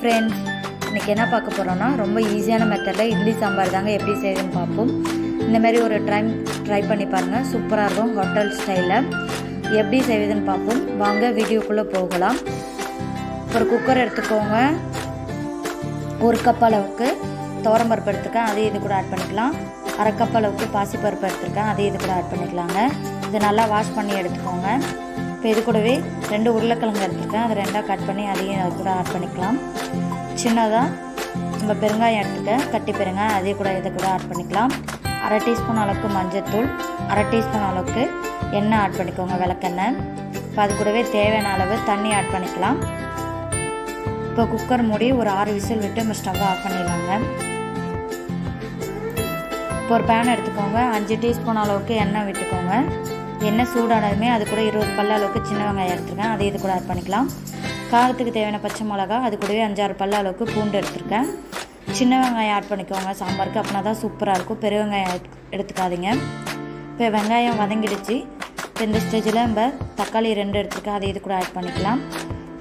Friends, இன்றைக்கி என்ன பார்க்க போகிறோன்னா ரொம்ப ஈஸியான மெத்தடில் இட்லி சாம்பார் தாங்க எப்படி செய்யுதுன்னு பார்ப்போம். இந்தமாரி ஒரு ட்ரை பண்ணி பாருங்கள், சூப்பராக இருக்கும். ஹோட்டல் ஸ்டைலில் எப்படி செய்வதுன்னு பார்ப்போம். வாங்க வீடியோக்குள்ளே போகலாம். ஒரு குக்கர் எடுத்துக்கோங்க. 1 கப் அளவுக்கு துவரம்பருப்பு எடுத்துருக்கேன், அதையும் இது கூட ஆட் பண்ணிக்கலாம். 1/2 கப் அளவுக்கு பாசிப்பருப்பு எடுத்துருக்கேன், அதையும் இது கூட ஆட் பண்ணிக்கலாங்க. இது நல்லா வாஷ் பண்ணி எடுத்துக்கோங்க. இப்போ இது கூடவே 2 உருளைக்கிழங்கு எடுத்துருக்கேன், அதை 2ஆக கட் பண்ணி அதையும் அது கூட ஆட் பண்ணிக்கலாம். சின்னதாக நம்ம பெருங்காயம் எடுத்துக்கேன், கட்டி பெருங்காயம், அதே கூட இதை கூட ஆட் பண்ணிக்கலாம். 1/2 டீஸ்பூன் அளவுக்கு மஞ்சள்தூள், 1/2 டீஸ்பூன் அளவுக்கு எண்ணெய் ஆட் பண்ணிக்கோங்க, விளக்கெண்ணெய். இப்போ அது கூடவே தேவையான அளவு தண்ணி ஆட் பண்ணிக்கலாம். இப்போ குக்கர் மூடி ஒரு 6 விசில் விட்டு நம்ம ஸ்டவ்வை ஆஃப் பண்ணிடலாங்க. இப்போ ஒரு பேன் எடுத்துக்கோங்க, 5 டீஸ்பூன் அளவுக்கு எண்ணெய் விட்டுக்கோங்க. எண்ணெய் சூடானதுமே அது கூட 20 பல் அளவுக்கு சின்ன வெங்காயம் எடுத்துருக்கேன், அதை இது கூட ஆட் பண்ணிக்கலாம். காரத்துக்கு தேவையான பச்சை மிளகா, அது கூடவே 5-6 பல் அளவுக்கு பூண்டு எடுத்துருக்கேன். சின்ன வெங்காயம் ஆட் பண்ணிக்கோங்க சாம்பாருக்கு, அப்படின்னா தான் சூப்பராக இருக்கும். பெரிய வெங்காயம் எடுத்துக்காதீங்க. இப்போ வெங்காயம் வதங்கிடுச்சு. இப்போ இந்த ஸ்டேஜில் நம்ம தக்காளி 2 எடுத்துருக்கேன், அதை இது கூட ஆட் பண்ணிக்கலாம்.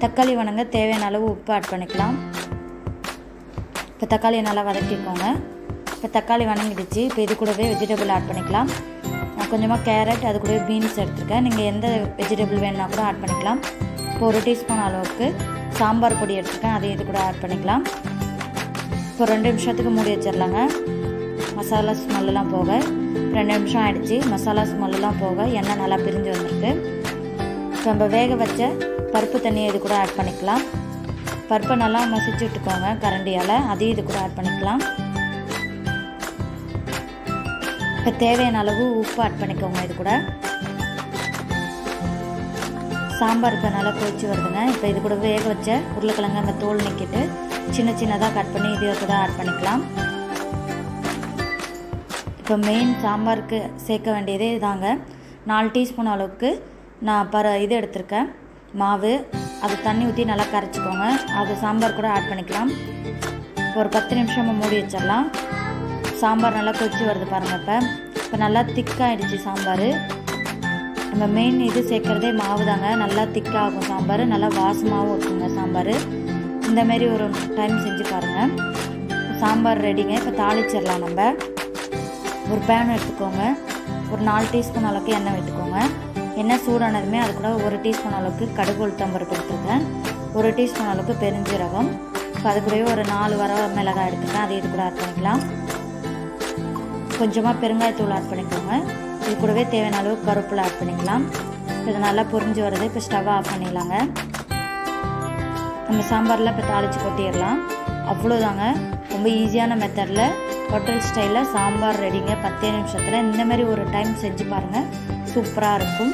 தக்காளி வணங்க தேவையான அளவு உப்பு ஆட் பண்ணிக்கலாம். இப்போ தக்காளியை நல்லா வதக்கிக்கோங்க. இப்போ தக்காளி வணங்கிடுச்சு. இப்போ இது கூடவே வெஜிடபிள் ஆட் பண்ணிக்கலாம். நான் கொஞ்சமாக கேரட், அது கூடவே பீன்ஸ் எடுத்துருக்கேன், நீங்கள் எந்த வெஜிடபிள் வேணுன்னா கூட ஆட் பண்ணிக்கலாம். இப்போ 1 டீஸ்பூன் அளவுக்கு சாம்பார் பொடி எடுத்துருக்கேன், அதை இது கூட ஆட் பண்ணிக்கலாம். இப்போ 2 நிமிஷத்துக்கு மூடி வச்சிடலாங்க. மசாலா ஸ்மெல்லாம் போக 2 நிமிஷம் ஆகிடுச்சு. மசாலா ஸ்மெல்லாம் போக எண்ணெய் நல்லா பிரிஞ்சு வந்துருக்கு. இப்போ நம்ம வேக வச்ச பருப்பு தண்ணியை இது கூட ஆட் பண்ணிக்கலாம். பருப்பை நல்லா மசிச்சு விட்டுக்கோங்க கரண்டியால், அதையும் இது கூட ஆட் பண்ணிக்கலாம். இப்போ தேவையான அளவு உப்பு ஆட் பண்ணிக்கோங்க. இது கூட சாம்பார் இப்போ நல்லா கொதிச்சு வருதுங்க. இப்போ இது கூட வேக வச்ச உருளைக்கிழங்கு அந்த தோல் நீக்கிட்டு சின்னதாக கட் பண்ணி இது கூட ஆட் பண்ணிக்கலாம். இப்போ மெயின் சாம்பாருக்கு சேர்க்க வேண்டியதே இதாங்க. 4 டீஸ்பூன் அளவுக்கு நான் இது எடுத்திருக்கேன் மாவு, அது தண்ணி ஊற்றி நல்லா கரைச்சிக்கோங்க. அது சாம்பார் கூட ஆட் பண்ணிக்கலாம். இப்போ ஒரு 10 நிமிஷம் மூடி வச்சிடலாம். சாம்பார் நல்லா கொதிச்சு வருது பாருங்கள். இப்போ நல்லா திக்காகிடுச்சு சாம்பார். நம்ம மெயின் இது சேர்க்குறதே மாவு தாங்க, நல்லா திக்காகும் சாம்பார், நல்லா வாசமாகவும் இருக்குங்க சாம்பார். இந்தமாரி ஒரு டைம் செஞ்சு பாருங்கள். சாம்பார் ரெடிங்க. இப்போ தாளிச்சிடலாம். நம்ம ஒரு பேன் எடுத்துக்கோங்க, ஒரு 4 டீஸ்பூன் அளவுக்கு எண்ணெய் விட்டுக்கோங்க. எண்ணெய் சூடானதுமே அது கூட 1 டீஸ்பூன் அளவுக்கு கடுகு உளுத்தம்பருப்பு எடுத்துருக்கேன், 1 டீஸ்பூன் அளவுக்கு பெருஞ்சீரகம், இப்போ அது கூடவே ஒரு 4 வர மிளகாய் எடுத்துருக்கேன், அதை இது கூட ஆட் பண்ணிக்கலாம். கொஞ்சமாக பெருங்காயத்தூள் ஆட் பண்ணிக்கோங்க. இது கூடவே தேவையான அளவு கருவேப்பிலை ஆட் பண்ணிக்கலாம். இது நல்லா பொரிஞ்சு வருது. இப்போ ஸ்டவ்வை ஆஃப் பண்ணிடலாங்க. நம்ம சாம்பாரில் இப்போ தாளித்து கொட்டிடலாம். அவ்வளோதாங்க, ரொம்ப ஈஸியான மெத்தடில் ஹோட்டல் ஸ்டைலில் சாம்பார் ரெடிங்க. 10 நிமிஷத்தில். இந்தமாரி ஒரு டைம் செஞ்சு பாருங்கள், சூப்பராக இருக்கும்.